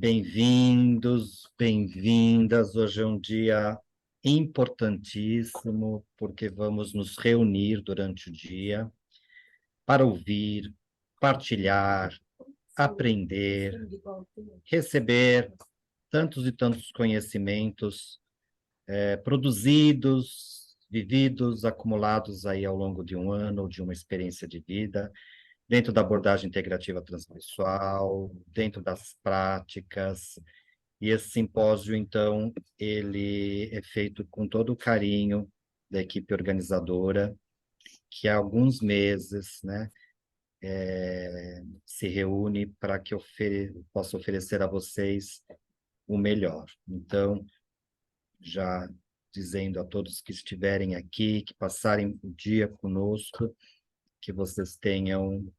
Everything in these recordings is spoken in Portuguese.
Bem-vindos, bem-vindas. Hoje é um dia importantíssimo, porque vamos nos reunir durante o dia para ouvir, partilhar, aprender, receber tantos e tantos conhecimentos produzidos, vividos, acumulados aí ao longo de um ano ou de uma experiência de vida, dentro da abordagem integrativa transpessoal, dentro das práticas. E esse simpósio, então, ele é feito com todo o carinho da equipe organizadora, que há alguns meses, né, se reúne para que eu possa oferecer a vocês o melhor. Então, já dizendo a todos que estiverem aqui, que passarem o dia conosco, que vocês tenham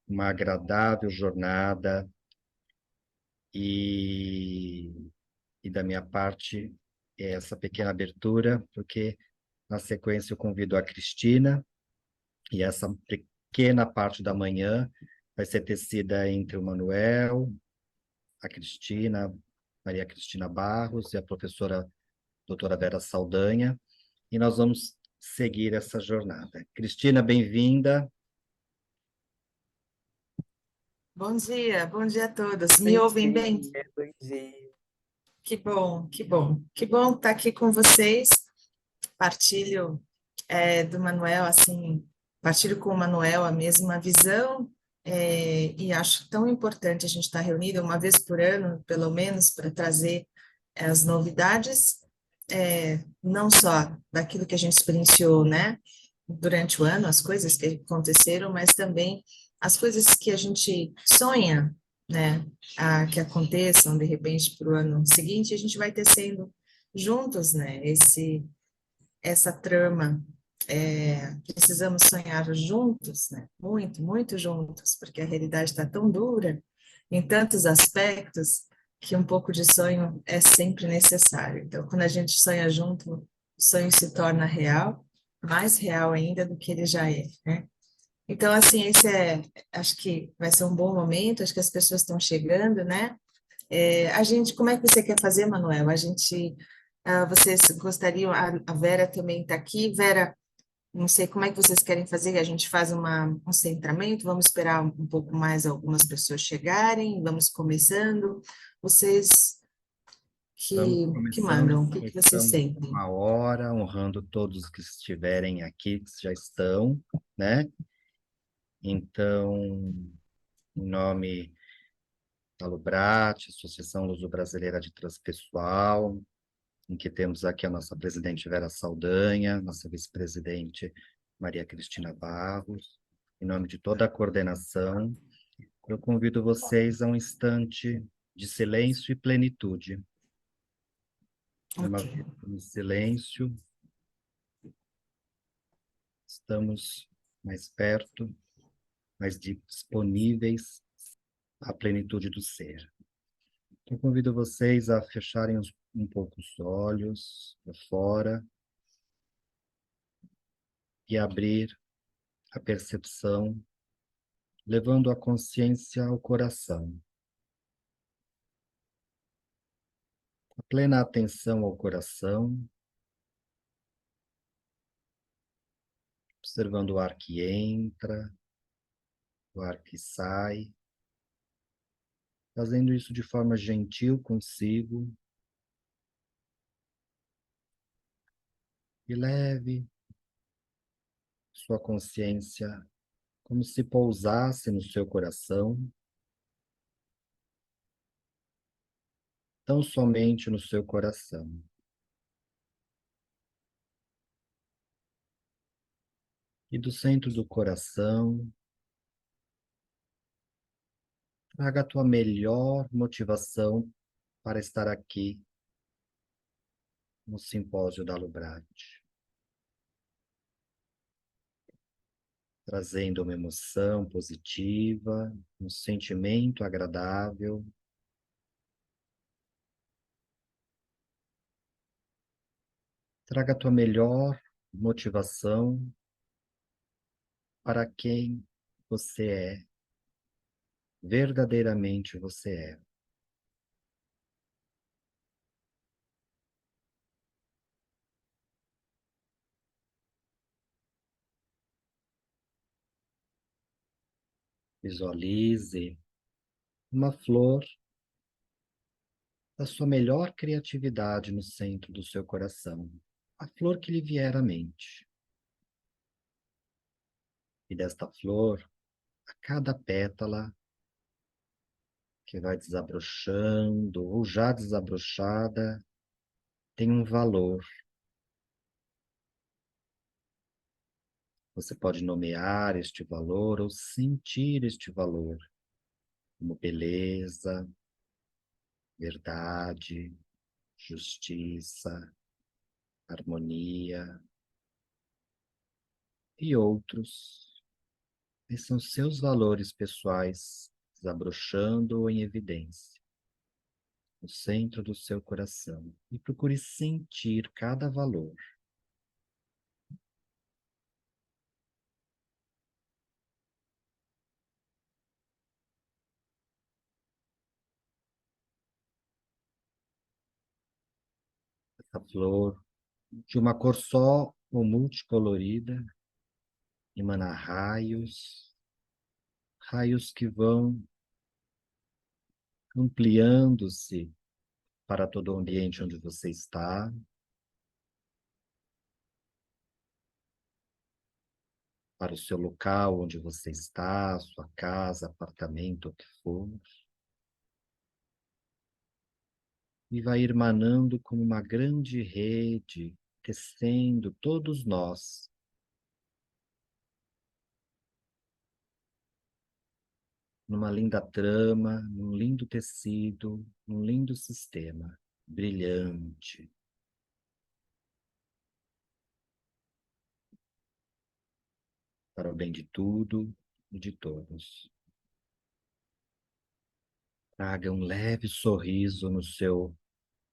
uma agradável jornada e da minha parte, essa pequena abertura, porque na sequência eu convido a Cristina, e essa pequena parte da manhã vai ser tecida entre o Manuel, a Cristina, Maria Cristina Barros e a professora doutora Vera Saldanha, e nós vamos seguir essa jornada. Cristina, bem-vinda. Bom dia a todos. Me ouvem bem? Bom dia. Que bom, que bom. Que bom estar aqui com vocês. Partilho do Manuel, assim, partilho com o Manuel a mesma visão, e acho tão importante a gente estar reunido uma vez por ano, pelo menos, para trazer as novidades, não só daquilo que a gente experienciou, né, durante o ano, as coisas que aconteceram, mas também as coisas que a gente sonha, né, que aconteçam de repente para o ano seguinte. A gente vai tecendo juntos, né, essa trama. Precisamos sonhar juntos, né, muito, muito juntos, porque a realidade está tão dura em tantos aspectos que um pouco de sonho é sempre necessário. Então, quando a gente sonha junto, o sonho se torna real, mais real ainda do que ele já é, né? Então, assim, acho que vai ser um bom momento, acho que as pessoas estão chegando, né? Como é que você quer fazer, Manuel? Vocês gostariam, a Vera também está aqui. Vera, não sei como é que vocês querem fazer, a gente faz um centramento, vamos esperar um pouco mais algumas pessoas chegarem, vamos começando. Vocês Vamos que começando, mandam, o que vocês começamos sentem? uma hora, honrando todos que estiverem aqui, que já estão, né? Então, em nome da Lubrat, Associação Luso-Brasileira de Transpessoal, em que temos aqui a nossa presidente Vera Saldanha, nossa vice-presidente Maria Cristina Barros, em nome de toda a coordenação, eu convido vocês a um instante de silêncio e plenitude. Uma Ok. vez em silêncio, estamos mais perto, mais disponíveis à plenitude do ser. Eu convido vocês a fecharem um pouco os olhos para fora e abrir a percepção, levando a consciência ao coração. A plena atenção ao coração, observando o ar que entra, o ar que sai, fazendo isso de forma gentil consigo e leve sua consciência como se pousasse no seu coração, tão somente no seu coração. E do centro do coração, traga a tua melhor motivação para estar aqui no simpósio da Lubrat, trazendo uma emoção positiva, um sentimento agradável. Traga a tua melhor motivação para quem você é, verdadeiramente você é. Visualize uma flor da sua melhor criatividade no centro do seu coração. A flor que lhe vier à mente. E desta flor, a cada pétala que vai desabrochando ou já desabrochada, tem um valor. Você pode nomear este valor ou sentir este valor como beleza, verdade, justiça, harmonia e outros. Esses são seus valores pessoais desabrochando em evidência no centro do seu coração. E procure sentir cada valor. Essa flor de uma cor só ou multicolorida emana raios, raios que vão ampliando-se para todo o ambiente onde você está, para o seu local onde você está, sua casa, apartamento, o que for, e vai irmanando como uma grande rede, tecendo todos nós, numa linda trama, num lindo tecido, num lindo sistema, brilhante. Para o bem de tudo e de todos. Traga um leve sorriso no seu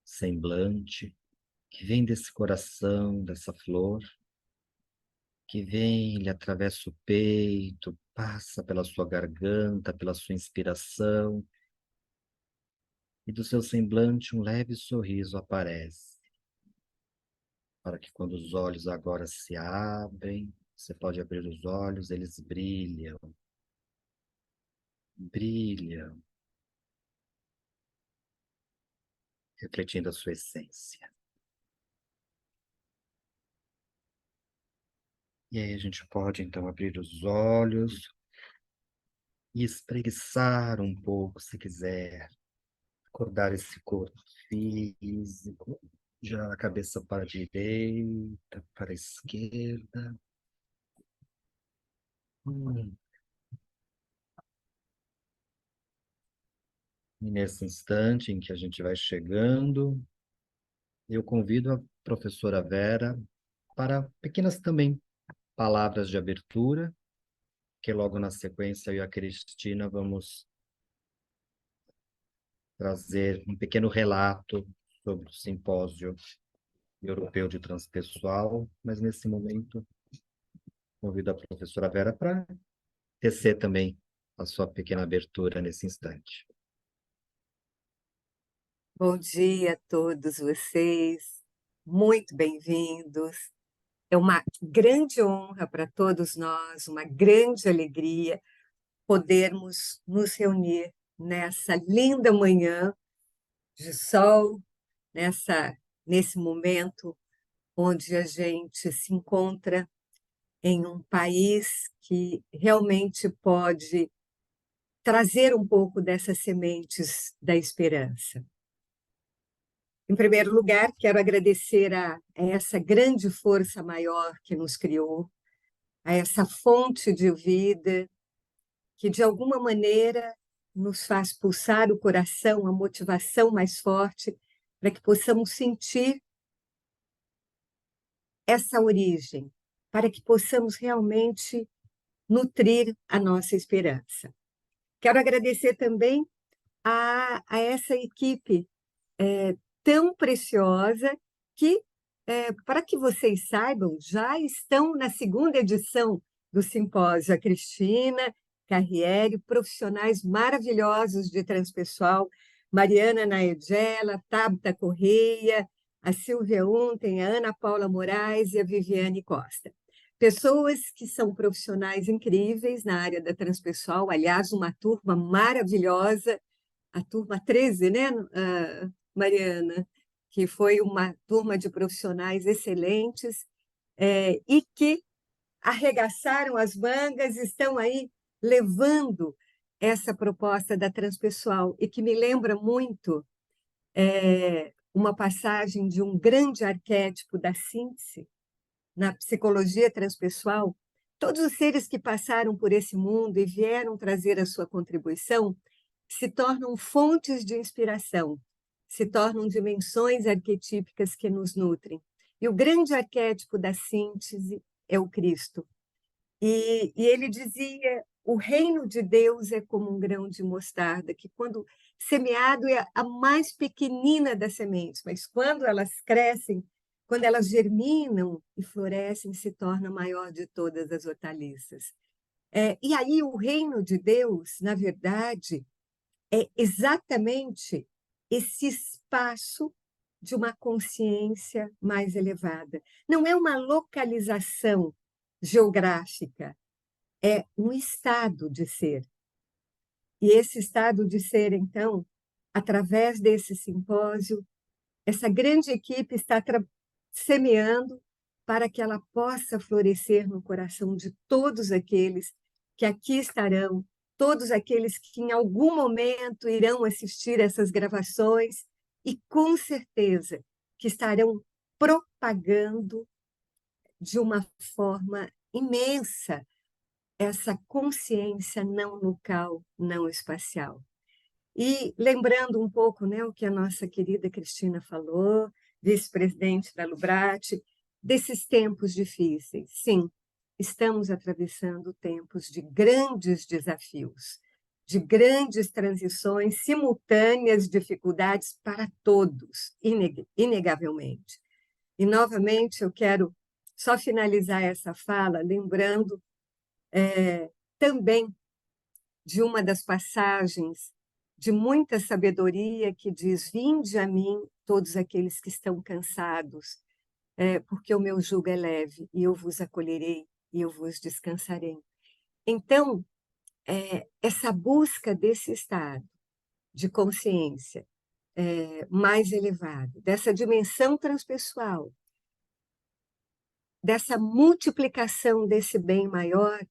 semblante, que vem desse coração, dessa flor, que vem, lhe atravessa o peito, passa pela sua garganta, pela sua inspiração, e do seu semblante um leve sorriso aparece, para que quando os olhos agora se abrem, você pode abrir os olhos, eles brilham, brilham, refletindo a sua essência. E aí a gente pode então abrir os olhos e espreguiçar um pouco, se quiser, acordar esse corpo físico, já a cabeça para a direita, para a esquerda. Hum. E nesse instante em que a gente vai chegando, eu convido a professora Vera para pequenas também palavras de abertura, que logo na sequência eu e a Cristina vamos trazer um pequeno relato sobre o simpósio europeu de transpessoal, mas nesse momento convido a professora Vera para tecer também a sua pequena abertura nesse instante. Bom dia a todos vocês, muito bem-vindos. É uma grande honra para todos nós, uma grande alegria podermos nos reunir nessa linda manhã de sol, nesse momento onde a gente se encontra em um país que realmente pode trazer um pouco dessas sementes da esperança. Em primeiro lugar, quero agradecer a essa grande força maior que nos criou, a essa fonte de vida que, de alguma maneira, nos faz pulsar o coração, a motivação mais forte, para que possamos sentir essa origem, para que possamos realmente nutrir a nossa esperança. Quero agradecer também a essa equipe tão preciosa que, para que vocês saibam, já estão na segunda edição do simpósio. A Cristina Carriere, profissionais maravilhosos de transpessoal, Mariana Naegela, Tabata Correia, a Silvia Unten, a Ana Paula Moraes e a Viviane Costa. pessoas que são profissionais incríveis na área da transpessoal, aliás, uma turma maravilhosa, a turma 13, né, Mariana? Que foi uma turma de profissionais excelentes, e que arregaçaram as mangas, estão aí levando essa proposta da transpessoal, e que me lembra muito uma passagem de um grande arquétipo da síntese, na psicologia transpessoal. Todos os seres que passaram por esse mundo e vieram trazer a sua contribuição se tornam fontes de inspiração, se tornam dimensões arquetípicas que nos nutrem. E o grande arquétipo da síntese é o Cristo. E ele dizia: o reino de Deus é como um grão de mostarda, que quando semeado é a mais pequenina das sementes, mas quando elas crescem, quando elas germinam e florescem, se torna a maior de todas as hortaliças. E aí o reino de Deus, na verdade, é exatamente esse espaço de uma consciência mais elevada. Não é uma localização geográfica, é um estado de ser. E esse estado de ser, então, através desse simpósio, essa grande equipe está semeando para que ela possa florescer no coração de todos aqueles que aqui estarão, todos aqueles que em algum momento irão assistir essas gravações e, com certeza, que estarão propagando de uma forma imensa essa consciência não local, não espacial. E lembrando um pouco, né, o que a nossa querida Cristina falou, vice-presidente da Lubrate, desses tempos difíceis. Sim, estamos atravessando tempos de grandes desafios, de grandes transições, simultâneas dificuldades para todos, inegavelmente. E, novamente, eu quero só finalizar essa fala lembrando também de uma das passagens de muita sabedoria que diz: vinde a mim todos aqueles que estão cansados, porque o meu jugo é leve, e eu vos acolherei, e eu vos descansarei. Então, essa busca desse estado de consciência mais elevado, dessa dimensão transpessoal, dessa multiplicação desse bem maior,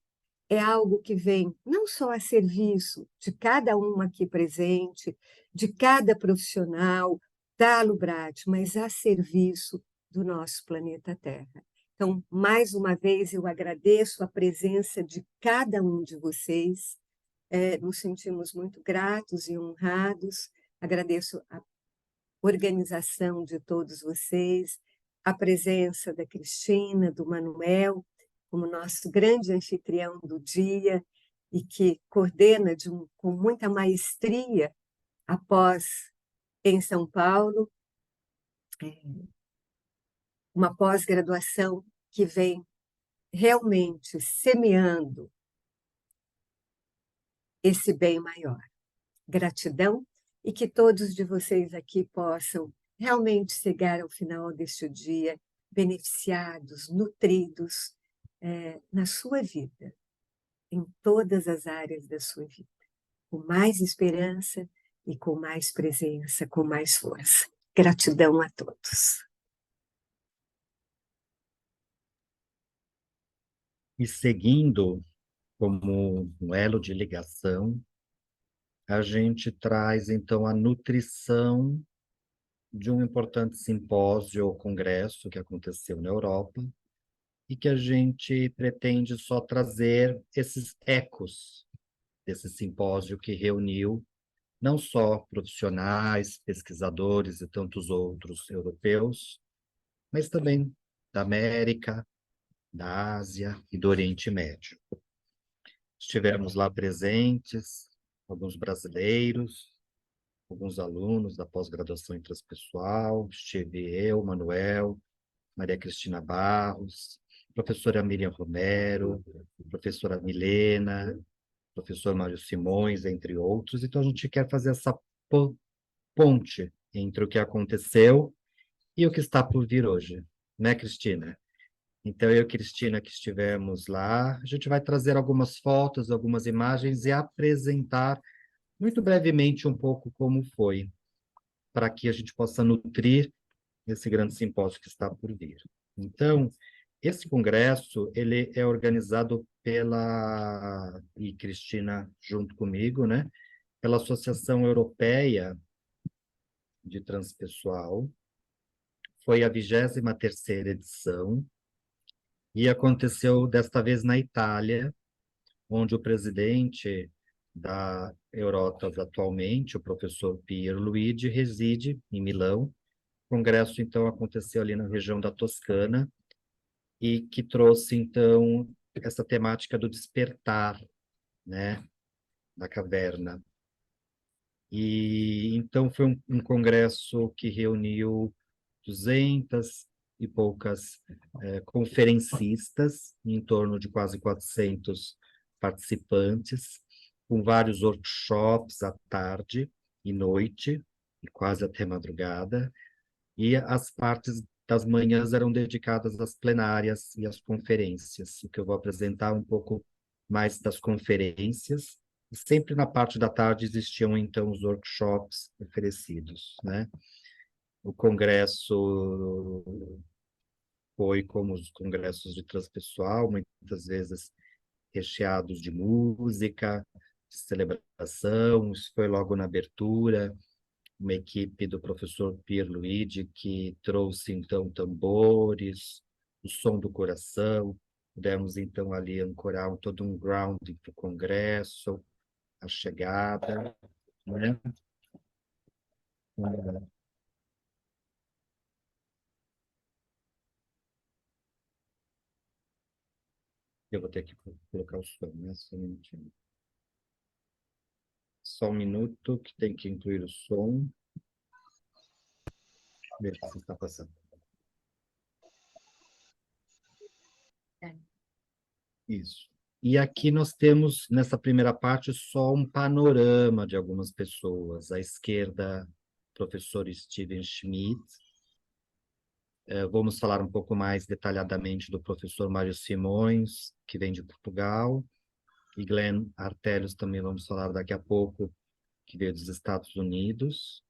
é algo que vem não só a serviço de cada um aqui presente, de cada profissional da Lubrate, mas a serviço do nosso planeta Terra. Então, mais uma vez, eu agradeço a presença de cada um de vocês, nos sentimos muito gratos e honrados, agradeço a organização de todos vocês, a presença da Cristina, do Manuel, como nosso grande anfitrião do dia, e que coordena com muita maestria após em São Paulo, uma pós-graduação que vem realmente semeando esse bem maior. Gratidão, e que todos de vocês aqui possam realmente chegar ao final deste dia beneficiados, nutridos na sua vida, em todas as áreas da sua vida, com mais esperança e com mais presença, com mais força. Gratidão a todos. E seguindo como um elo de ligação, a gente traz, então, a nutrição de um importante simpósio ou congresso que aconteceu na Europa e que a gente pretende só trazer esses ecos desse simpósio que reuniu não só profissionais, pesquisadores e tantos outros europeus, mas também da América, da Ásia e do Oriente Médio. Estivemos lá presentes, alguns brasileiros, alguns alunos da pós-graduação em transpessoal, estive eu, Manuel, Maria Cristina Barros, professora Miriam Romero, professora Milena, professor Mário Simões, entre outros. Então, a gente quer fazer essa ponte entre o que aconteceu e o que está por vir hoje, né, Cristina? Então, eu e Cristina, que estivemos lá, a gente vai trazer algumas fotos, algumas imagens e apresentar muito brevemente um pouco como foi, para que a gente possa nutrir esse grande simpósio que está por vir. Então, esse congresso, ele é organizado pela, e Cristina junto comigo, né, pela Associação Europeia de Transpessoal. Foi a 23ª edição e aconteceu desta vez na Itália, onde o presidente da Eurotas atualmente, o professor Pierluigi, reside em Milão. O congresso, então, aconteceu ali na região da Toscana e que trouxe, então, essa temática do despertar, né, da caverna. E, então, foi um congresso que reuniu 200 e poucas conferencistas, em torno de quase 400 participantes, com vários workshops à tarde e noite, e quase até madrugada, e as partes das manhãs eram dedicadas às plenárias e às conferências, o que eu vou apresentar um pouco mais das conferências, e sempre na parte da tarde existiam, então, os workshops oferecidos, né? O congresso foi como os congressos de transpessoal, muitas vezes recheados de música, de celebração. Isso foi logo na abertura, uma equipe do professor Pierluigi que trouxe, então, tambores, o som do coração. Pudemos, então, ali ancorar todo um grounding para o congresso, a chegada, né? Eu vou ter que colocar o som, né? Só um minutinho. Só um minuto, que tem que incluir o som. Veja se está passando. Isso. E aqui nós temos, nessa primeira parte, só um panorama de algumas pessoas. À esquerda, professor Steven Schmidt. Vamos falar um pouco mais detalhadamente do professor Mário Simões, que vem de Portugal. E Glenn Artelius também vamos falar daqui a pouco, que veio dos Estados Unidos.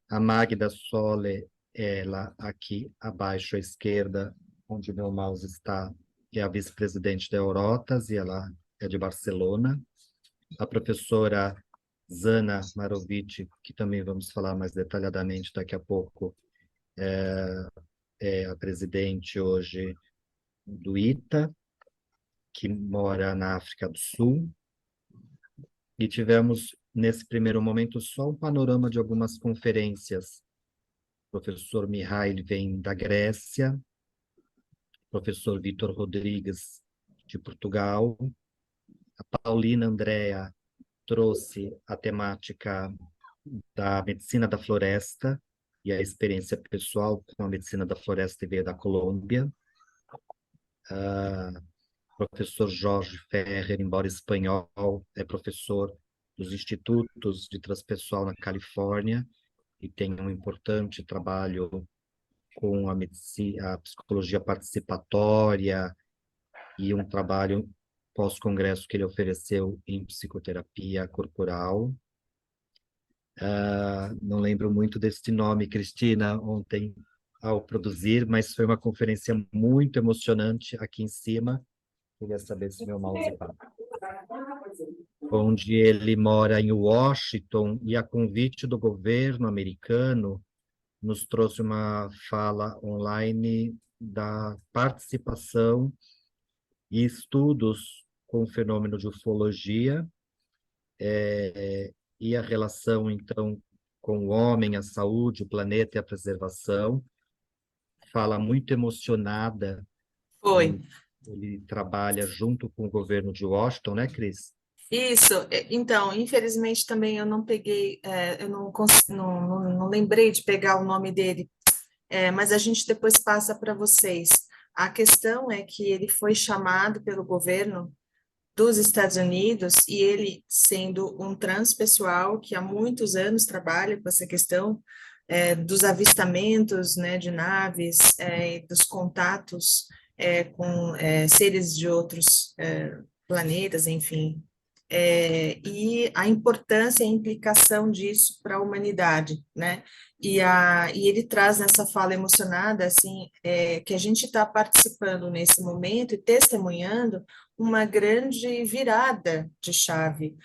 A Magda Sole, ela aqui abaixo à esquerda, onde meu mouse está, é a vice-presidente da Eurotas, e ela é de Barcelona. A professora Zana Marovic, que também vamos falar mais detalhadamente daqui a pouco, é a presidente hoje do ITA, que mora na África do Sul. E tivemos, nesse primeiro momento, só um panorama de algumas conferências. O professor Mihail vem da Grécia, professor Vitor Rodrigues, de Portugal. A Paulina Andrea trouxe a temática da medicina da floresta e a experiência pessoal com a medicina da floresta e veio da Colômbia. Professor Jorge Ferrer, embora espanhol, é professor dos institutos de transpessoal na Califórnia e tem um importante trabalho com a medicina, a psicologia participatória e um trabalho pós-congresso que ele ofereceu em psicoterapia corporal. Não lembro muito desse nome, Cristina, ontem ao produzir, mas foi uma conferência muito emocionante aqui em cima. Queria saber se meu mouse está. Onde ele mora em Washington e a convite do governo americano nos trouxe uma fala online da participação e estudos com o fenômeno de ufologia, e a relação, então, com o homem, a saúde, o planeta e a preservação. Fala muito emocionada. Foi. Ele trabalha junto com o governo de Washington, né, Cris? Isso, então, infelizmente também eu não peguei, eu não lembrei de pegar o nome dele, mas a gente depois passa para vocês. A questão é que ele foi chamado pelo governo dos Estados Unidos e ele, sendo um transpessoal que há muitos anos trabalha com essa questão dos avistamentos, né, de naves, dos contatos com seres de outros planetas, enfim, e a importância e a implicação disso para a humanidade, né? E ele traz nessa fala emocionada, assim, que a gente está participando nesse momento e testemunhando uma grande virada de chave,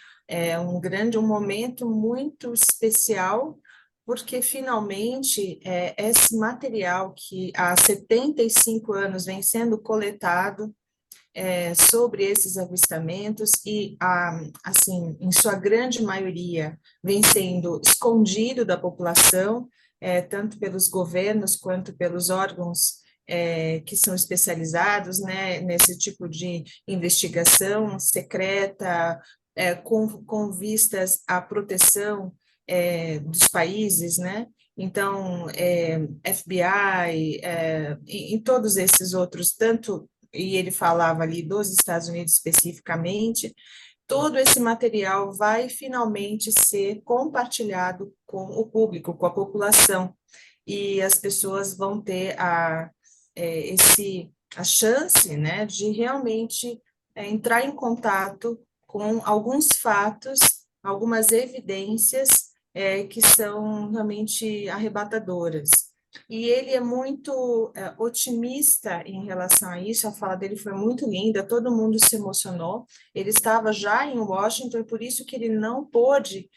um momento muito especial, porque finalmente esse material que há 75 anos vem sendo coletado sobre esses avistamentos e, assim, em sua grande maioria, vem sendo escondido da população, tanto pelos governos quanto pelos órgãos que são especializados, né, nesse tipo de investigação secreta, com vistas à proteção dos países, né? Então, FBI, em todos esses outros, tanto e ele falava ali dos Estados Unidos especificamente, todo esse material vai finalmente ser compartilhado com o público, com a população, e as pessoas vão ter a chance, né, de realmente entrar em contato com alguns fatos, algumas evidências que são realmente arrebatadoras. E ele é muito otimista em relação a isso, a fala dele foi muito linda, todo mundo se emocionou. Ele estava já em Washington, e por isso que ele não pôde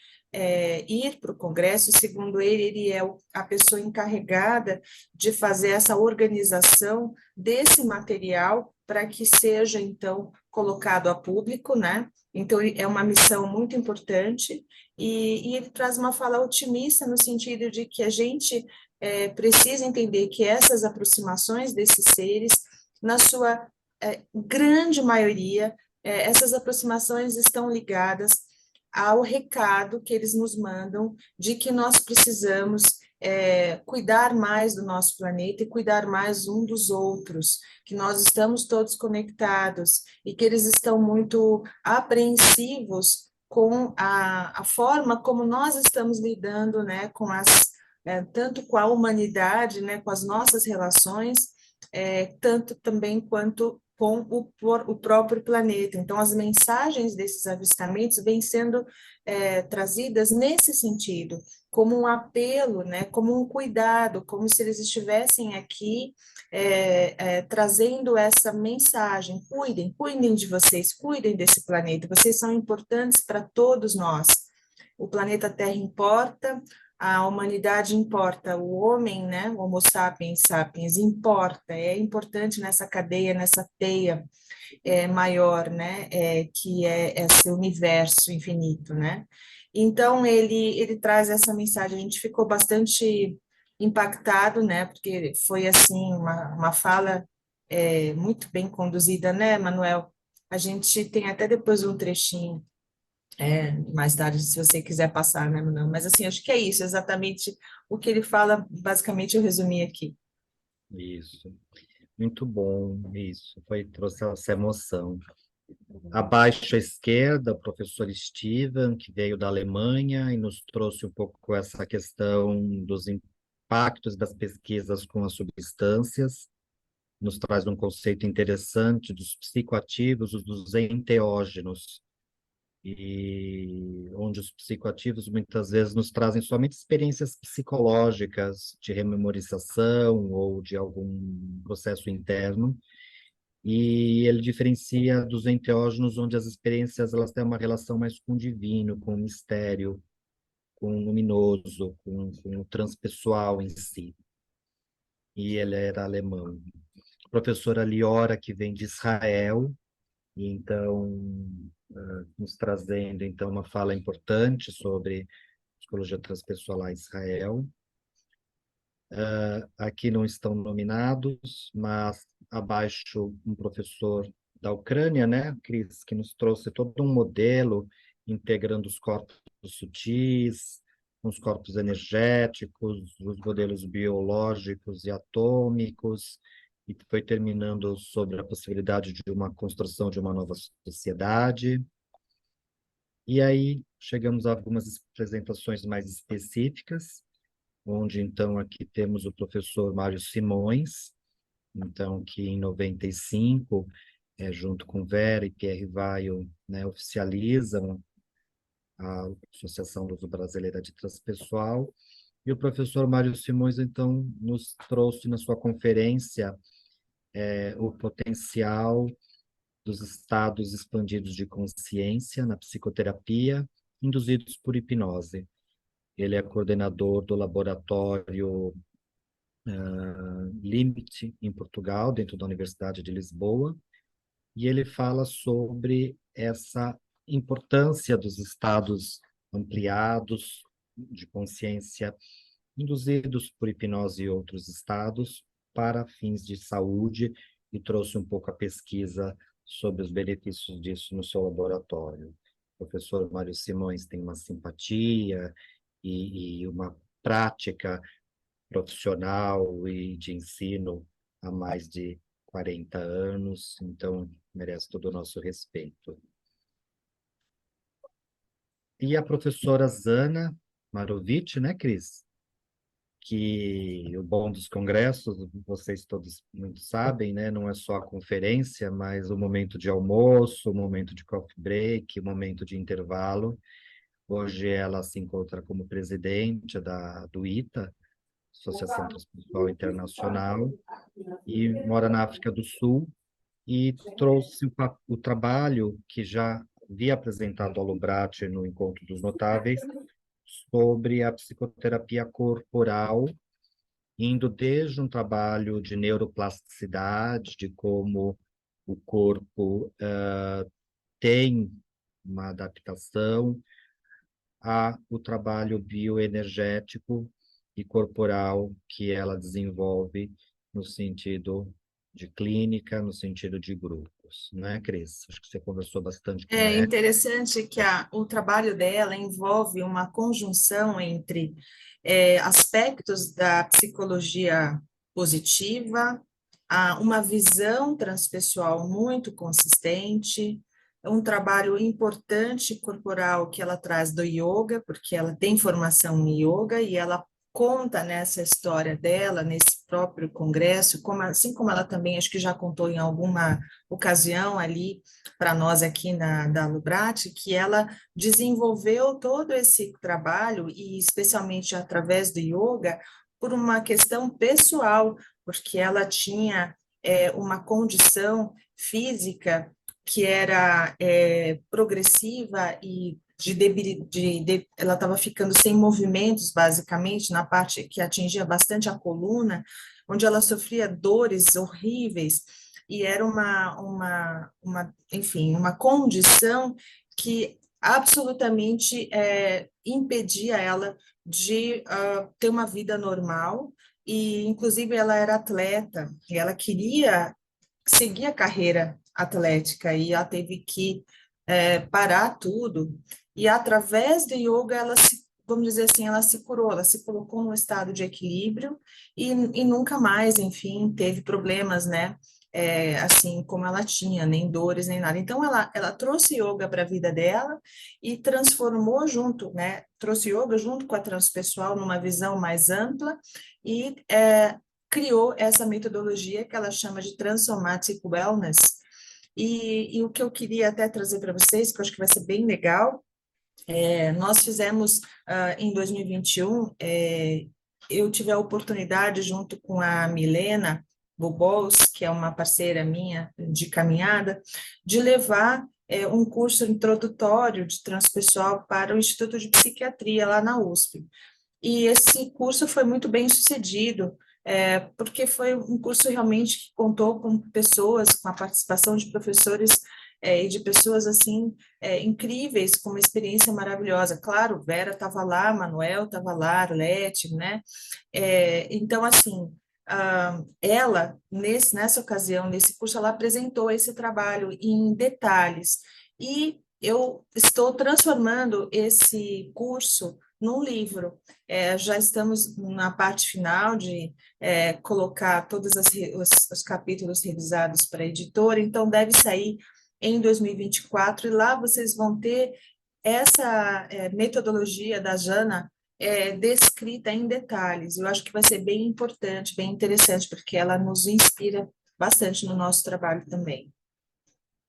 ir para o Congresso. Segundo ele, ele é a pessoa encarregada de fazer essa organização desse material para que seja, então, colocado a público, né? Então, é uma missão muito importante, e ele traz uma fala otimista no sentido de que a gente precisa entender que essas aproximações desses seres, na sua grande maioria, essas aproximações estão ligadas ao recado que eles nos mandam de que nós precisamos cuidar mais do nosso planeta e cuidar mais um dos outros, que nós estamos todos conectados e que eles estão muito apreensivos com a forma como nós estamos lidando, né, com tanto com a humanidade, né, com as nossas relações, tanto também quanto com o próprio planeta. Então, as mensagens desses avistamentos vêm sendo trazidas nesse sentido, como um apelo, né, como um cuidado, como se eles estivessem aqui trazendo essa mensagem: cuidem de vocês, cuidem desse planeta, vocês são importantes para todos nós. O planeta Terra importa, a humanidade importa, o homem, né, o Homo sapiens sapiens, importa, é importante nessa cadeia, nessa teia maior, né, que é esse universo infinito, né. Então, ele traz essa mensagem, a gente ficou bastante impactado, né, porque foi, assim, uma fala muito bem conduzida, né, Manuel? A gente tem até depois um trechinho mais tarde, se você quiser passar, né, Manuel? Mas, assim, acho que é isso, exatamente o que ele fala, basicamente eu resumi aqui. Isso, muito bom, isso, trouxe essa emoção. Abaixo à esquerda, o professor Steven, que veio da Alemanha e nos trouxe um pouco essa questão dos impactos das pesquisas com as substâncias, nos traz um conceito interessante dos psicoativos, dos enteógenos, e onde os psicoativos muitas vezes nos trazem somente experiências psicológicas de rememorização ou de algum processo interno, e ele diferencia dos enteógenos, onde as experiências elas têm uma relação mais com o divino, com o mistério, com o luminoso, com o transpessoal em si. E ele era alemão. A professora Liora, que vem de Israel, e então nos trazendo então uma fala importante sobre psicologia transpessoal lá em Israel. Aqui não estão nominados, mas abaixo um professor da Ucrânia, né, Cris, que nos trouxe todo um modelo integrando os corpos sutis, os corpos energéticos, os modelos biológicos e atômicos, e foi terminando sobre a possibilidade de uma construção de uma nova sociedade. E aí chegamos a algumas apresentações mais específicas, onde então aqui temos o professor Mário Simões, então que em 95, junto com Vera e Pierre Weil, né, oficializam a Associação Luso-Brasileira de Transpessoal, e o professor Mário Simões, então, nos trouxe na sua conferência o potencial dos estados expandidos de consciência na psicoterapia, induzidos por hipnose. Ele é coordenador do laboratório Limite, em Portugal, dentro da Universidade de Lisboa, e ele fala sobre essa importância dos estados ampliados de consciência, induzidos por hipnose e outros estados, para fins de saúde, e trouxe um pouco a pesquisa sobre os benefícios disso no seu laboratório. O professor Mário Simões tem uma simpatia e uma prática profissional e de ensino há mais de 40 anos, então merece todo o nosso respeito. E a professora Zana Marovic, né, Cris? Que o bom dos congressos, vocês todos muito sabem, né? Não é só a conferência, mas o momento de almoço, o momento de coffee break, o momento de intervalo. Hoje ela se encontra como presidente do ITA, Associação Transpessoal Internacional, e mora na África do Sul, e trouxe o trabalho que já havia apresentado ao Lubrati no Encontro dos Notáveis, sobre a psicoterapia corporal, indo desde um trabalho de neuroplasticidade, de como o corpo tem uma adaptação, a o trabalho bioenergético e corporal que ela desenvolve no sentido de clínica, no sentido de grupos, né, Cris? Acho que você conversou bastante com É ela. interessante que o trabalho dela envolve uma conjunção entre aspectos da psicologia positiva, uma visão transpessoal muito consistente, um trabalho importante corporal que ela traz do yoga, porque ela tem formação em yoga e ela conta nessa história dela, nesse próprio congresso, assim como ela também acho que já contou em alguma ocasião ali para nós aqui da Lubrati, que ela desenvolveu todo esse trabalho, e especialmente através do yoga, por uma questão pessoal, porque ela tinha uma condição física que era progressiva e ela estava ficando sem movimentos, basicamente, na parte que atingia bastante a coluna, onde ela sofria dores horríveis, e era enfim, uma condição que absolutamente impedia ela de ter uma vida normal, e inclusive ela era atleta, e ela queria seguir a carreira atlética, e ela teve que parar tudo, e através do yoga ela se, vamos dizer assim, ela se curou, ela se colocou num estado de equilíbrio, e nunca mais, enfim, teve problemas, né, assim como ela tinha, nem dores, nem nada. Então, ela trouxe yoga para a vida dela e transformou junto, né, trouxe yoga junto com a transpessoal numa visão mais ampla, e criou essa metodologia que ela chama de Transsomatic Wellness. E o que eu queria até trazer para vocês, que eu acho que vai ser bem legal, nós fizemos em 2021, eu tive a oportunidade, junto com a Milena Bobols, que é uma parceira minha de caminhada, de levar um curso introdutório de transpessoal para o Instituto de Psiquiatria lá na USP. E esse curso foi muito bem sucedido, porque foi um curso realmente que contou com pessoas, com a participação de professores e de pessoas assim incríveis, com uma experiência maravilhosa. Claro, Vera estava lá, Manuel estava lá, Arlete, né? Então, assim, ela, nessa ocasião, nesse curso, ela apresentou esse trabalho em detalhes, e eu estou transformando esse curso num livro. Já estamos na parte final de colocar todos os capítulos revisados para a editora, então deve sair em 2024, e lá vocês vão ter essa metodologia da Jana descrita em detalhes. Eu acho que vai ser bem importante, bem interessante, porque ela nos inspira bastante no nosso trabalho também.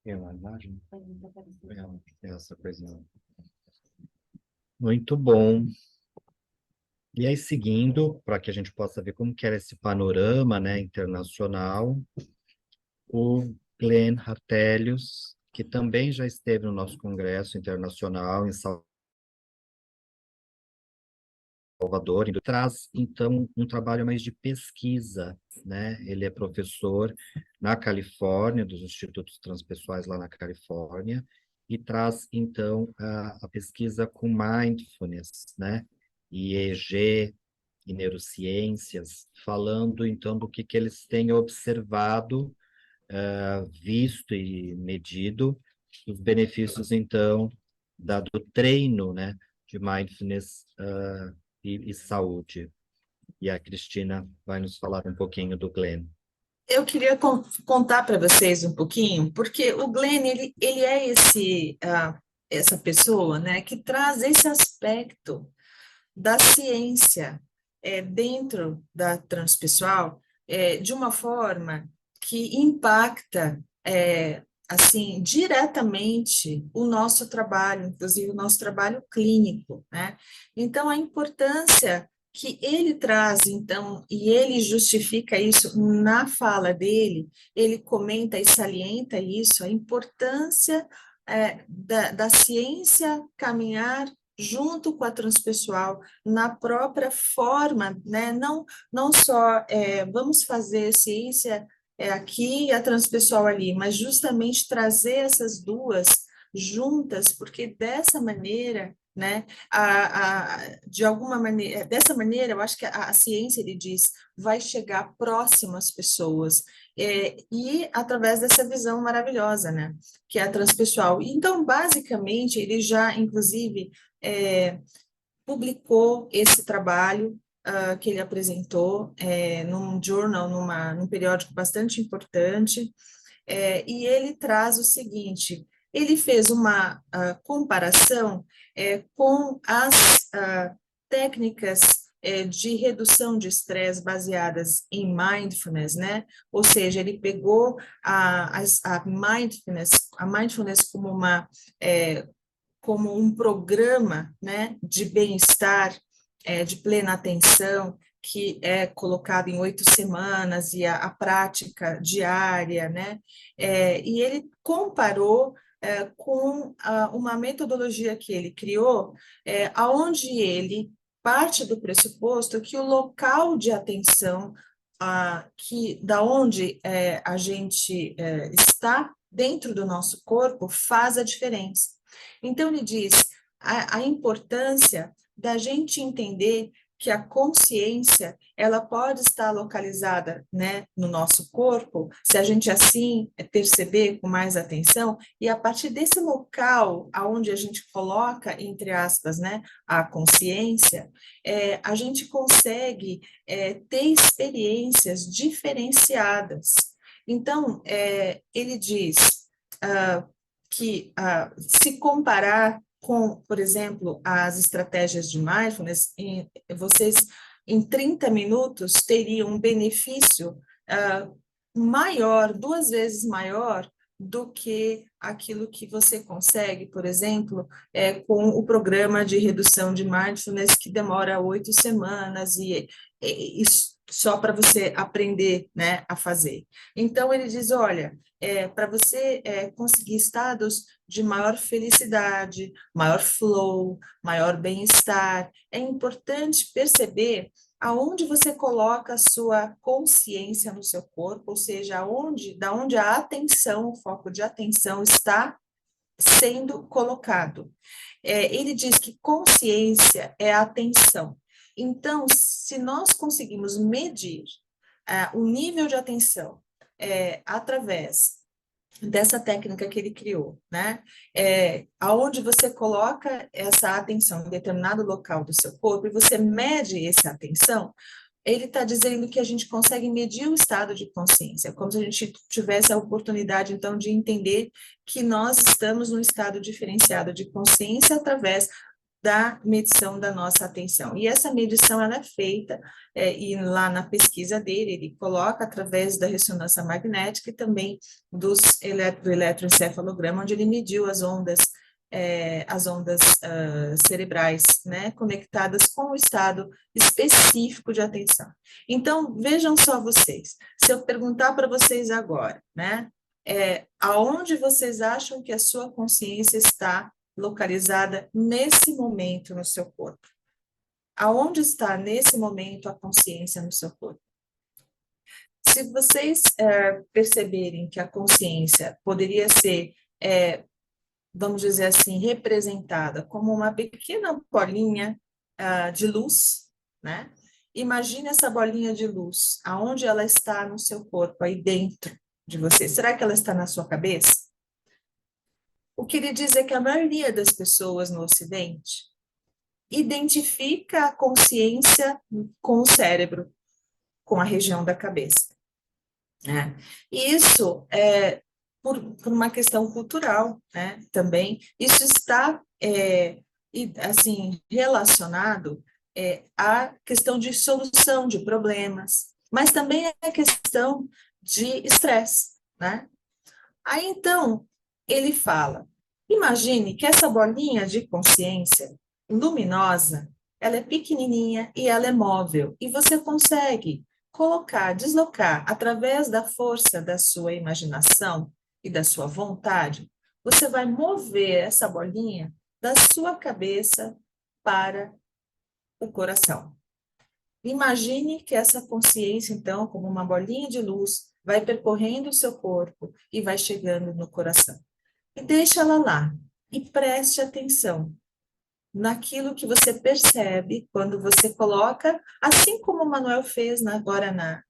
Tem uma imagem? Essa coisa. Muito bom. E aí, seguindo, para que a gente possa ver como que era esse panorama, né, internacional, o Glenn Hartelius, que também já esteve no nosso congresso internacional em Salvador, traz, então, um trabalho mais de pesquisa, né? Ele é professor na Califórnia, dos Institutos Transpessoais lá na Califórnia, e traz, então, a pesquisa com mindfulness, né? E EEG, e neurociências, falando, então, do que eles têm observado, visto e medido, os benefícios, então, do treino, né? De mindfulness, e saúde. E a Cristina vai nos falar um pouquinho do Glenn. Eu queria contar para vocês um pouquinho, porque o Glenn, ele é essa pessoa, né, que traz esse aspecto da ciência dentro da transpessoal de uma forma que impacta assim diretamente o nosso trabalho, inclusive o nosso trabalho clínico, né? Então a importância que ele traz, então, e ele justifica isso na fala dele, ele comenta e salienta isso, a importância da ciência caminhar junto com a transpessoal, na própria forma, né? Não só vamos fazer ciência aqui e a transpessoal ali, mas justamente trazer essas duas juntas, porque dessa maneira, né, de alguma maneira, dessa maneira, eu acho que a ciência, ele diz, vai chegar próximo às pessoas, e através dessa visão maravilhosa, né, que é a transpessoal. Então, basicamente, ele já, inclusive, publicou esse trabalho que ele apresentou num journal, num periódico bastante importante, e ele traz o seguinte, ele fez uma comparação com as técnicas de redução de estresse baseadas em mindfulness, né? Ou seja, ele pegou a mindfulness como um programa, né, de bem-estar, de plena atenção, que é colocado em 8 semanas, e a prática diária, né, e ele comparou com uma metodologia que ele criou, aonde ele parte do pressuposto que o local de atenção, da onde a gente está dentro do nosso corpo, faz a diferença. Então, ele diz a importância da gente entender que a consciência, ela pode estar localizada, né, no nosso corpo, se a gente assim perceber com mais atenção, e a partir desse local aonde a gente coloca, entre aspas, né, a consciência, a gente consegue ter experiências diferenciadas. Então, ele diz que se comparar com, por exemplo, as estratégias de mindfulness, vocês em 30 minutos teriam um benefício maior, 2 vezes maior do que aquilo que você consegue, por exemplo, com o programa de redução de mindfulness que demora 8 semanas e só para você aprender, né, a fazer. Então, ele diz, olha, para você conseguir estados de maior felicidade, maior flow, maior bem-estar, é importante perceber aonde você coloca a sua consciência no seu corpo, ou seja, da onde a atenção, o foco de atenção está sendo colocado. Ele diz que consciência é atenção. Então, se nós conseguimos medir o nível de atenção através dessa técnica que ele criou, né? Aonde você coloca essa atenção em determinado local do seu corpo e você mede essa atenção, ele está dizendo que a gente consegue medir o estado de consciência, como se a gente tivesse a oportunidade, então, de entender que nós estamos num estado diferenciado de consciência através da medição da nossa atenção. E essa medição ela é feita, e lá na pesquisa dele, ele coloca através da ressonância magnética e também do eletroencefalograma, onde ele mediu as ondas cerebrais, né, conectadas com o estado específico de atenção. Então, vejam só vocês, se eu perguntar para vocês agora, né, aonde vocês acham que a sua consciência está localizada nesse momento no seu corpo? Aonde está nesse momento a consciência no seu corpo? Se vocês perceberem que a consciência poderia ser, vamos dizer assim, representada como uma pequena bolinha de luz, né? Imagine essa bolinha de luz, aonde ela está no seu corpo, aí dentro de você. Será que ela está na sua cabeça? O que ele diz é que a maioria das pessoas no Ocidente identifica a consciência com o cérebro, com a região da cabeça, né? E isso é por uma questão cultural, né? Também isso está assim relacionado à questão de solução de problemas, mas também a questão de estresse, né? Aí então ele fala: imagine que essa bolinha de consciência luminosa, ela é pequenininha e ela é móvel, e você consegue colocar, deslocar, através da força da sua imaginação e da sua vontade, você vai mover essa bolinha da sua cabeça para o coração. Imagine que essa consciência, então, como uma bolinha de luz, vai percorrendo o seu corpo e vai chegando no coração. E deixa ela lá, e preste atenção naquilo que você percebe quando você coloca, assim como o Manuel fez agora né,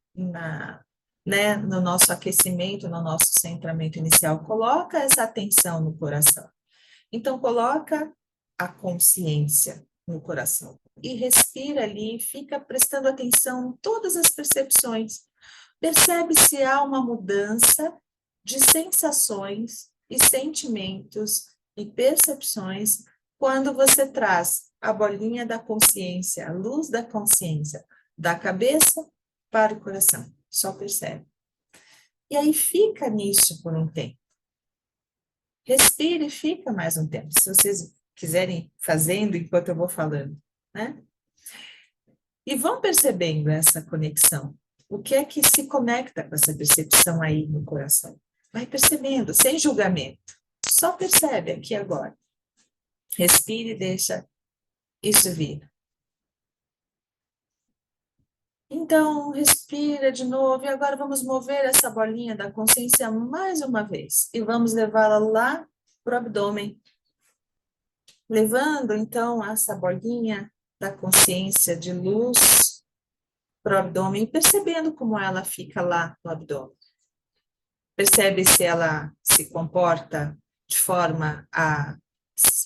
no nosso aquecimento, no nosso centramento inicial, coloca essa atenção no coração. Então, coloca a consciência no coração e respira ali, fica prestando atenção em todas as percepções. Percebe se há uma mudança de sensações e sentimentos e percepções quando você traz a bolinha da consciência, a luz da consciência, da cabeça para o coração. Só percebe. E aí fica nisso por um tempo. Respire e fica mais um tempo, se vocês quiserem fazendo enquanto eu vou falando, né? E vão percebendo essa conexão. O que é que se conecta com essa percepção aí no coração? Vai percebendo, sem julgamento. Só percebe aqui agora. Respire e deixa isso vir. Então, respira de novo e agora vamos mover essa bolinha da consciência mais uma vez e vamos levá-la lá para o abdômen. Levando, então, essa bolinha da consciência de luz para o abdômen e percebendo como ela fica lá no abdômen. Percebe se ela se comporta de forma a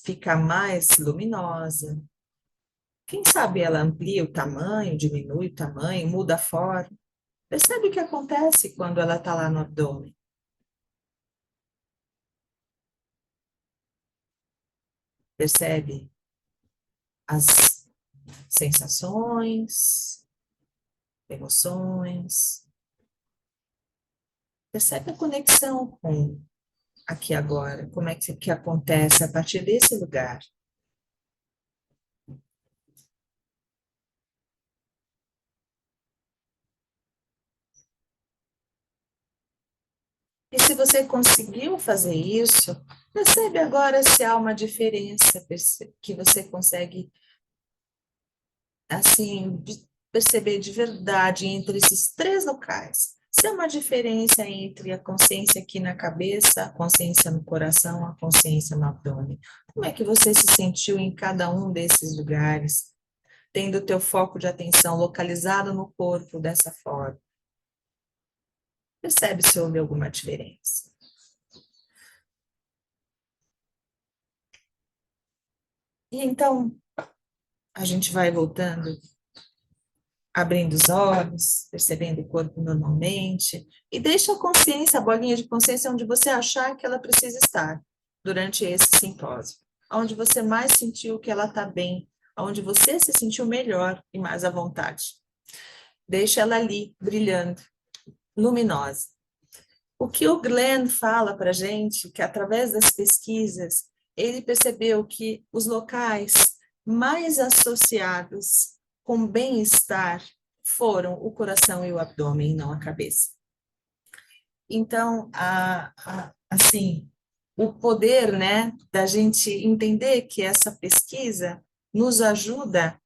ficar mais luminosa. Quem sabe ela amplia o tamanho, diminui o tamanho, muda a forma. Percebe o que acontece quando ela está lá no abdômen. Percebe as sensações, emoções. Percebe a conexão com aqui agora, como é que acontece a partir desse lugar. E se você conseguiu fazer isso, percebe agora se há uma diferença que você consegue, assim, perceber de verdade entre esses três locais. Se há uma diferença entre a consciência aqui na cabeça, a consciência no coração, a consciência no abdômen. Como é que você se sentiu em cada um desses lugares, tendo o teu foco de atenção localizado no corpo dessa forma? Percebe se houve alguma diferença. E então, a gente vai voltando, abrindo os olhos, percebendo o corpo normalmente, e deixa a consciência, a bolinha de consciência onde você achar que ela precisa estar durante esse simpósio. onde você mais sentiu que ela está bem, onde você se sentiu melhor e mais à vontade. Deixa ela ali, brilhando, luminosa. O que o Glenn fala para a gente, que através das pesquisas, ele percebeu que os locais mais associados com bem-estar foram o coração e o abdômen, não a cabeça. Então, assim, o poder, né, da gente entender que essa pesquisa nos ajuda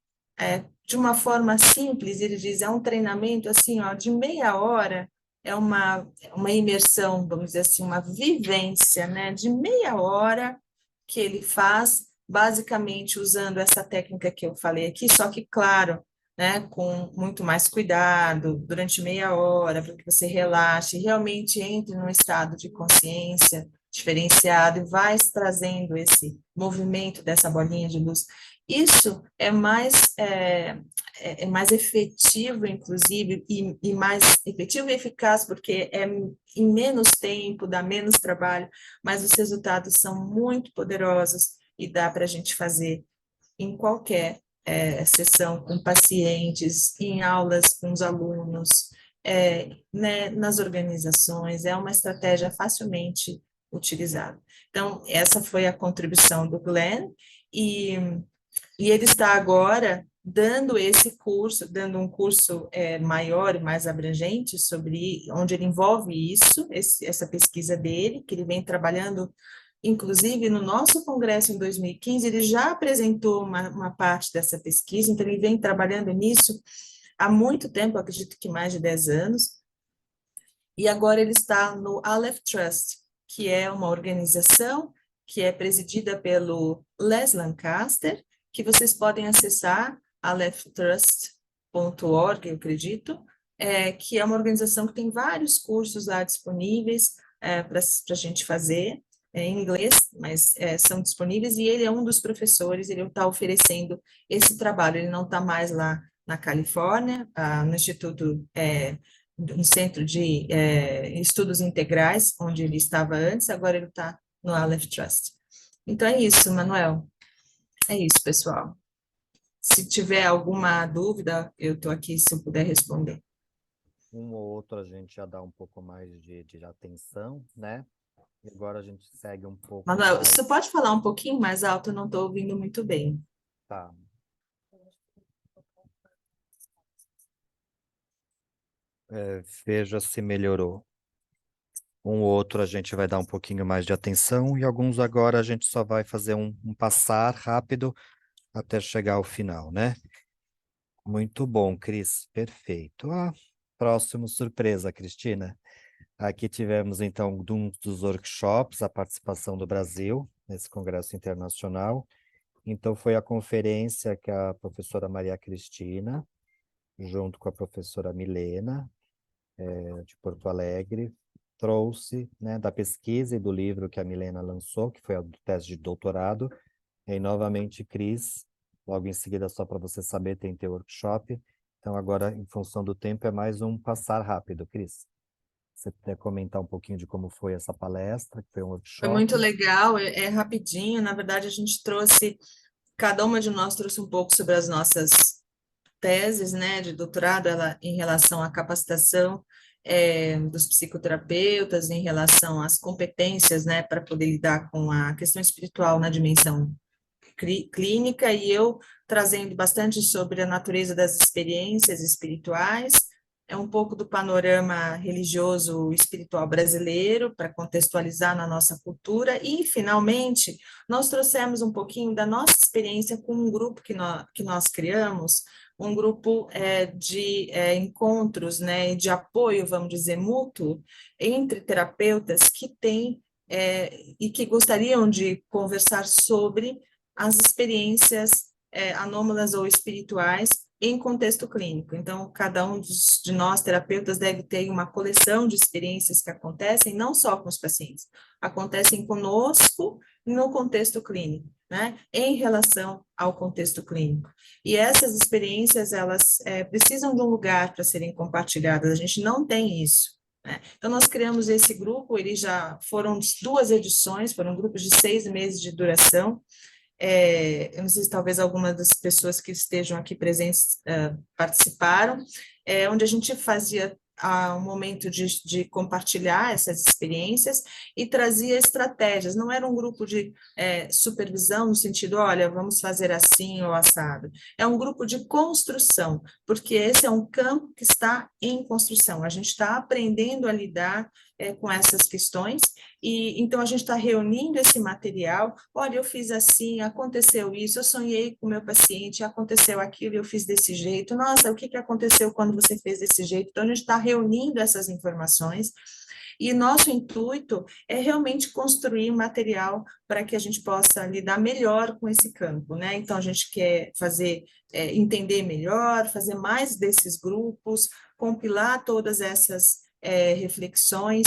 de uma forma simples, ele diz, é um treinamento assim, ó, de meia hora, é uma imersão, vamos dizer assim, uma vivência, né, de meia hora que ele faz, basicamente usando essa técnica que eu falei aqui, só que, claro, né, com muito mais cuidado, durante meia hora, para que você relaxe, realmente entre num estado de consciência diferenciado e vai trazendo esse movimento dessa bolinha de luz. Isso é mais efetivo, inclusive, e mais efetivo e eficaz, porque é em menos tempo, dá menos trabalho, mas os resultados são muito poderosos e dá para a gente fazer em qualquer sessão com pacientes, em aulas com os alunos, né, nas organizações, é uma estratégia facilmente utilizada. Então, essa foi a contribuição do Glenn, e ele está agora dando esse curso, dando um curso maior e mais abrangente sobre onde ele envolve isso, essa pesquisa dele, que ele vem trabalhando, inclusive no nosso congresso em 2015, ele já apresentou uma parte dessa pesquisa, então ele vem trabalhando nisso há muito tempo, acredito que mais de 10 anos, e agora ele está no Aleph Trust, que é uma organização que é presidida pelo Les Lancaster, que vocês podem acessar, alephtrust.org, eu acredito, que é uma organização que tem vários cursos lá disponíveis para a gente fazer, em inglês, mas são disponíveis, e ele é um dos professores, ele está oferecendo esse trabalho, ele não está mais lá na Califórnia, no Instituto, no Centro de Estudos Integrais, onde ele estava antes, agora ele está no Aleph Trust. Então é isso, Manuel. É isso, pessoal. Se tiver alguma dúvida, eu estou aqui se eu puder responder. Um ou outro a gente já dá um pouco mais de atenção, né? E agora a gente segue um pouco Manuel, mais. você pode falar um pouquinho mais alto? Eu não estou ouvindo muito bem. Tá. Veja se melhorou. Um ou outro a gente vai dar um pouquinho mais de atenção e alguns agora a gente só vai fazer um passar rápido até chegar ao final, né? Muito bom, Cris. Perfeito. Próximo surpresa, Cristina. Aqui tivemos, então, um dos workshops, a participação do Brasil nesse congresso internacional. Então, foi a conferência que a professora Maria Cristina, junto com a professora Milena, de Porto Alegre, trouxe, né, da pesquisa e do livro que a Milena lançou, que foi a do teste de doutorado. E aí, novamente, Cris, logo em seguida, só para você saber, tem teu workshop. Então, agora, em função do tempo, é mais um passar rápido, Cris. Você puder comentar um pouquinho de como foi essa palestra, que foi um Foi workshop. muito legal, é rapidinho. Na verdade, a gente trouxe, cada uma de nós trouxe um pouco sobre as nossas teses, né, de doutorado, ela em relação à capacitação dos psicoterapeutas, em relação às competências, né, para poder lidar com a questão espiritual na dimensão clínica, e eu trazendo bastante sobre a natureza das experiências espirituais, um pouco do panorama religioso espiritual brasileiro, para contextualizar na nossa cultura, e, finalmente, nós trouxemos um pouquinho da nossa experiência com um grupo que nós criamos, um grupo de encontros, né, de apoio, vamos dizer, mútuo, entre terapeutas que têm e que gostariam de conversar sobre as experiências anômalas ou espirituais em contexto clínico. Então, cada um de nós, terapeutas, deve ter uma coleção de experiências que acontecem, não só com os pacientes, acontecem conosco no contexto clínico, né, em relação ao contexto clínico. E essas experiências, elas precisam de um lugar para serem compartilhadas, a gente não tem isso. Então, nós criamos esse grupo, eles já foram 2 edições, foram grupos de 6 meses de duração, eu não sei se talvez algumas das pessoas que estejam aqui presentes participaram, onde a gente fazia um momento de compartilhar essas experiências e trazia estratégias. Não era um grupo de supervisão no sentido, olha, vamos fazer assim ou assado. É um grupo de construção, porque esse é um campo que está em construção. A gente está aprendendo a lidar com essas questões, e então a gente está reunindo esse material. Olha, eu fiz assim, aconteceu isso, eu sonhei com o meu paciente, aconteceu aquilo, eu fiz desse jeito. Nossa, o que que aconteceu quando você fez desse jeito? Então a gente está reunindo essas informações. E nosso intuito é realmente construir material para que a gente possa lidar melhor com esse campo, né? Então, a gente quer fazer, entender melhor, fazer mais desses grupos, compilar todas essas reflexões,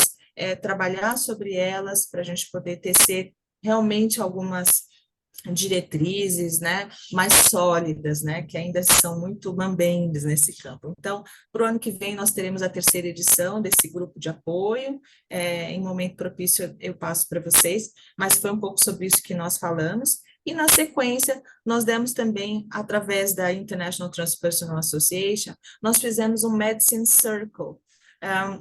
trabalhar sobre elas para a gente poder tecer realmente algumas diretrizes, né, mais sólidas, né, que ainda são muito mambembes nesse campo. Então, para o ano que vem, nós teremos a terceira edição desse grupo de apoio, em momento propício eu passo para vocês, mas foi um pouco sobre isso que nós falamos, e na sequência, nós demos também, através da International Transpersonal Association, nós fizemos um Medicine Circle,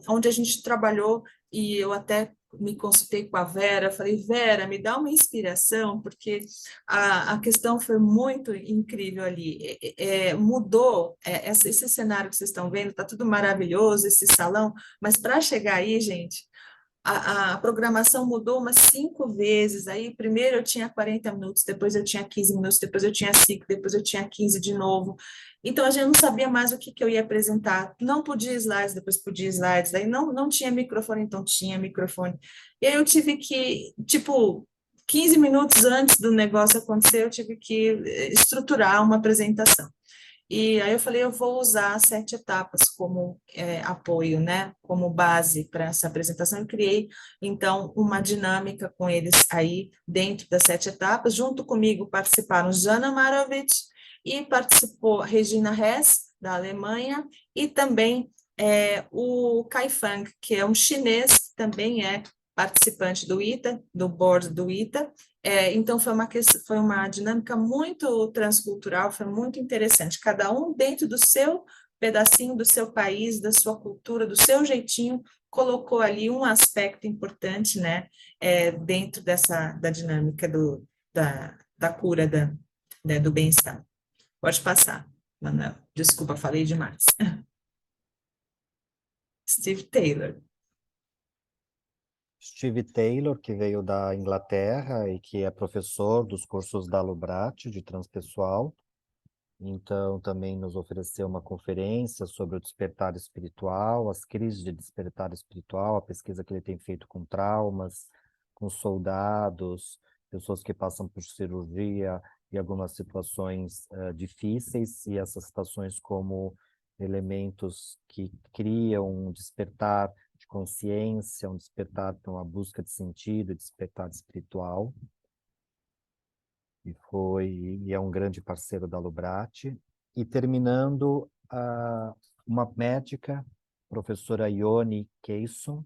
onde a gente trabalhou, e eu até me consultei com a Vera, falei, Vera, me dá uma inspiração, porque a questão foi muito incrível ali, mudou, esse cenário que vocês estão vendo, está tudo maravilhoso, esse salão, mas para chegar aí, gente, a programação mudou umas 5 vezes, aí primeiro eu tinha 40 minutos, depois eu tinha 15 minutos, depois eu tinha 5, depois eu tinha 15 de novo, então a gente não sabia mais o que, que eu ia apresentar, não podia slides, depois podia slides, aí não tinha microfone, então tinha microfone, e aí eu tive que, tipo, 15 minutos antes do negócio acontecer, eu tive que estruturar uma apresentação. E aí eu falei, eu vou usar as 7 etapas como apoio, né, como base para essa apresentação. Eu criei, então, uma dinâmica com eles aí dentro das 7 etapas. Junto comigo participaram Jana Marovic e participou Regina Hess, da Alemanha, e também o Kai Fang, que é um chinês, que também é participante do ITA, do board do ITA, então, foi uma dinâmica muito transcultural, foi muito interessante. Cada um dentro do seu pedacinho, do seu país, da sua cultura, do seu jeitinho, colocou ali um aspecto importante, né, dentro da dinâmica da cura, né, do bem-estar. Pode passar, Manuel. Desculpa, falei demais. Steve Taylor. Steve Taylor, que veio da Inglaterra e que é professor dos cursos da Lubrati, de transpessoal. Então, também nos ofereceu uma conferência sobre o despertar espiritual, as crises de despertar espiritual, a pesquisa que ele tem feito com traumas, com soldados, pessoas que passam por cirurgia e algumas situações difíceis, e essas situações como elementos que criam um despertar de consciência, um despertar para uma busca de sentido, despertar espiritual. E é um grande parceiro da Lubrati. E terminando, uma médica, professora Ione Keyson,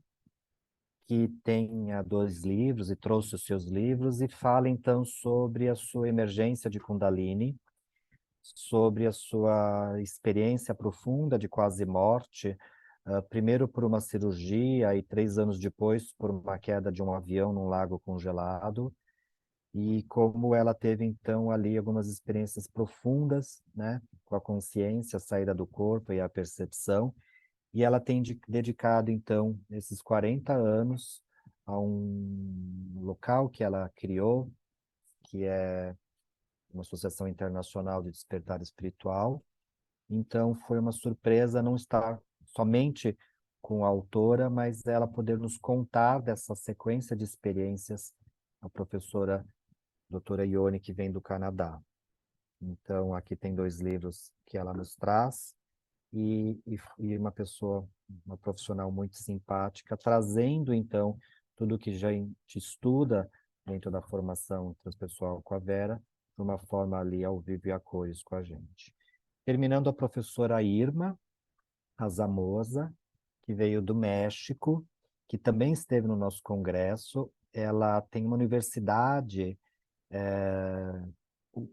que tem 2 livros e trouxe os seus livros e fala então sobre a sua emergência de Kundalini, sobre a sua experiência profunda de quase morte, primeiro por uma cirurgia e 3 anos depois por uma queda de um avião num lago congelado, e como ela teve, então, ali algumas experiências profundas, né, com a consciência, a saída do corpo e a percepção, e ela tem dedicado, então, esses 40 anos a um local que ela criou, que é uma Associação Internacional de Despertar Espiritual. Então, foi uma surpresa não estar somente com a autora, mas ela poder nos contar dessa sequência de experiências, a professora doutora Ione, que vem do Canadá. Então, aqui tem 2 livros que ela nos traz, e uma pessoa, uma profissional muito simpática, trazendo, então, tudo que já a gente estuda dentro da formação transpessoal com a Vera, de uma forma ali ao vivo e a cores com a gente. Terminando, a professora Irma Azamosa, que veio do México, que também esteve no nosso congresso. Ela tem uma universidade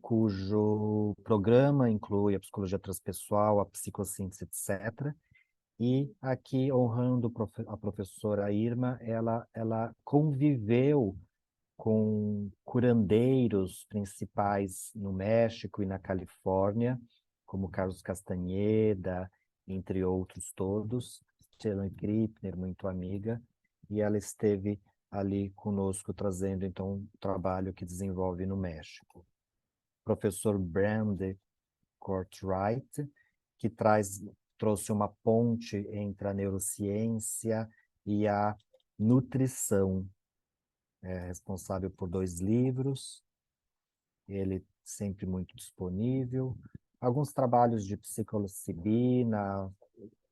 cujo programa inclui a psicologia transpessoal, a psicossíntese, etc. E aqui, honrando a professora Irma, ela conviveu com curandeiros principais no México e na Califórnia, como Carlos Castaneda, entre outros todos, Helen Krippner, muito amiga, e ela esteve ali conosco trazendo então um trabalho que desenvolve no México. Professor Brande Cortright, que trouxe uma ponte entre a neurociência e a nutrição. É responsável por 2 livros, ele sempre muito disponível. Alguns trabalhos de psilocibina,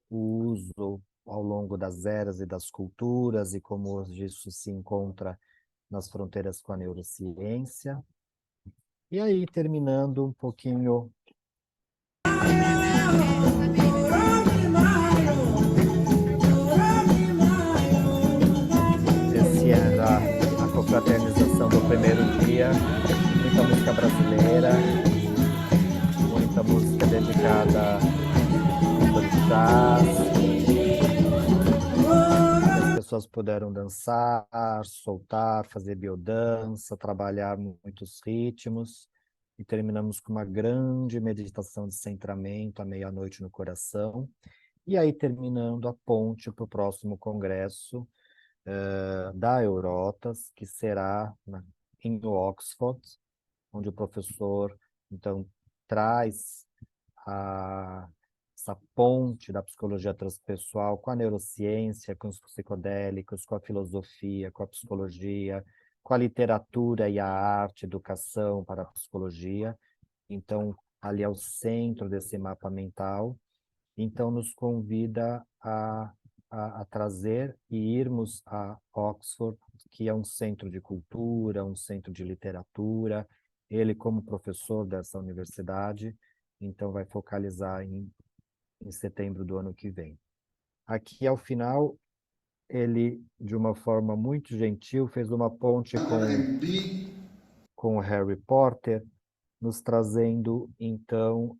o uso ao longo das eras e das culturas e como hoje isso se encontra nas fronteiras com a neurociência. E aí, terminando um pouquinho esse era a confraternização do primeiro dia, muita música brasileira, muita música dedicada aos orixás. As pessoas puderam dançar, soltar, fazer biodança, trabalhar muitos ritmos. E terminamos com uma grande meditação de centramento à meia-noite no coração. E aí terminando a ponte para o próximo congresso da Eurotas, que será em Oxford, onde o professor, então, traz essa ponte da psicologia transpessoal com a neurociência, com os psicodélicos, com a filosofia, com a psicologia, com a literatura e a arte, educação para a psicologia. Então, ali ao centro desse mapa mental, então nos convida a trazer e irmos a Oxford, que é um centro de cultura, um centro de literatura. Ele, como professor dessa universidade, então vai focalizar em setembro do ano que vem. Aqui, ao final, ele, de uma forma muito gentil, fez uma ponte com o Harry Potter, nos trazendo, então,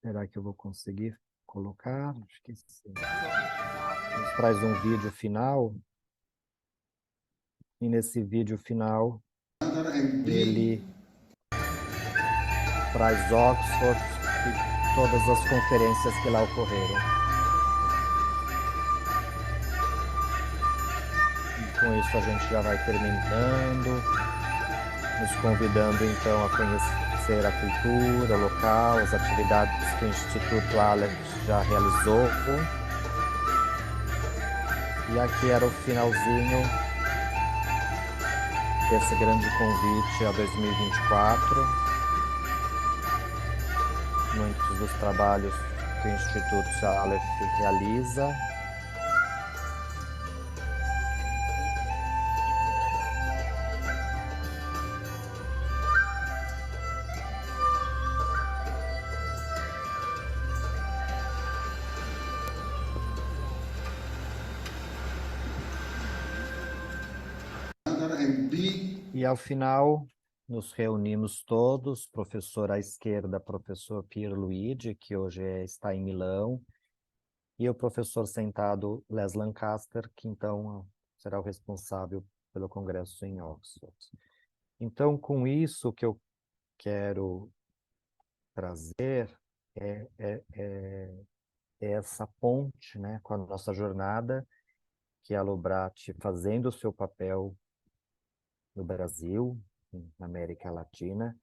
será que eu vou conseguir colocar? Acho que sim. Nos traz um vídeo final, e nesse vídeo final, ele traz Oxford e todas as conferências que lá ocorreram. E com isso a gente já vai terminando, nos convidando então a conhecer a cultura local, as atividades que o Instituto Aleph já realizou. E aqui era o finalzinho desse grande convite a 2024. Muitos dos trabalhos que o Instituto Aleph realiza. E ao final, nos reunimos todos, professor à esquerda, professor Pierluigi, que hoje está em Milão, e o professor sentado, Les Lancaster, que então será o responsável pelo congresso em Oxford. Então, com isso, o que eu quero trazer é essa ponte, né, com a nossa jornada, que é a Lubrati fazendo o seu papel no Brasil, na América Latina,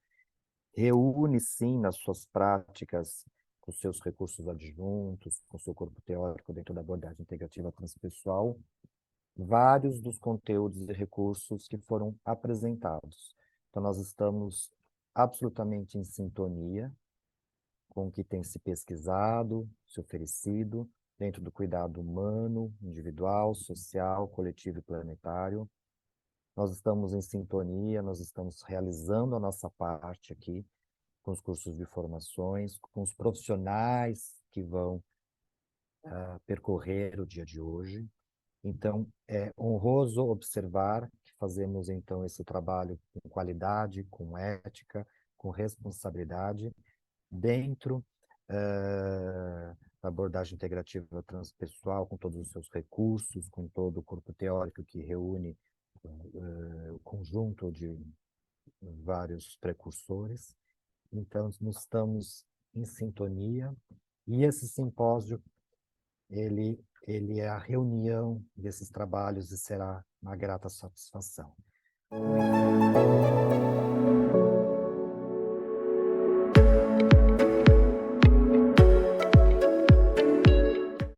reúne, sim, nas suas práticas, com seus recursos adjuntos, com seu corpo teórico dentro da abordagem integrativa transpessoal, vários dos conteúdos e recursos que foram apresentados. Então, nós estamos absolutamente em sintonia com o que tem se pesquisado, se oferecido, dentro do cuidado humano, individual, social, coletivo e planetário. Nós estamos em sintonia, nós estamos realizando a nossa parte aqui, com os cursos de formações, com os profissionais que vão percorrer o dia de hoje. Então, é honroso observar que fazemos, então, esse trabalho com qualidade, com ética, com responsabilidade, dentro da abordagem integrativa transpessoal, com todos os seus recursos, com todo o corpo teórico que reúne o conjunto de vários precursores. Então, nós estamos em sintonia, e esse simpósio, ele é a reunião desses trabalhos e será uma grata satisfação.